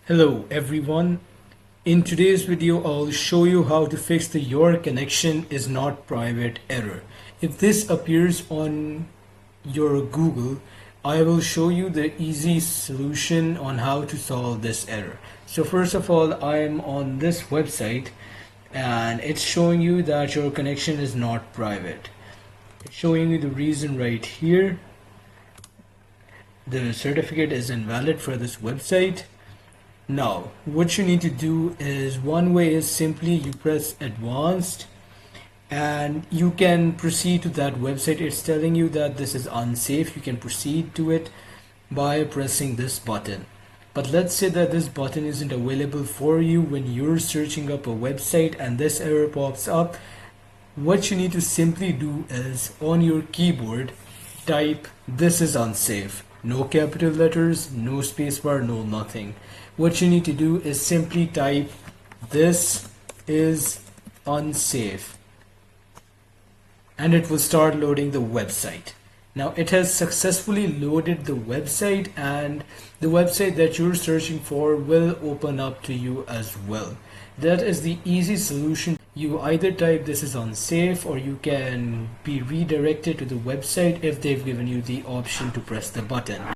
Hello everyone. In today's video, I'll show you how to fix the "your connection is not private" error. If this appears on your Google, I will show you the easy solution on how to solve this error. So first of all, I am on this website and it's showing you that your connection is not private. It's showing you the reason right here. The certificate is invalid for this website. Now, what you need to do is, one way is simply you press advanced and you can proceed to that website. It's telling you that this is unsafe. You can proceed to it by pressing this button. But let's say that this button isn't available for you when you're searching up a website and this error pops up. What you need to simply do is, on your keyboard, type "this is unsafe." No capital letters, no spacebar, no nothing. What you need to do is simply type "this is unsafe" and it will start loading the website. Now it has successfully loaded the website and the website that you're searching for will open up to you as well. That is the easy solution. You either type "this is unsafe" or you can be redirected to the website if they've given you the option to press the button.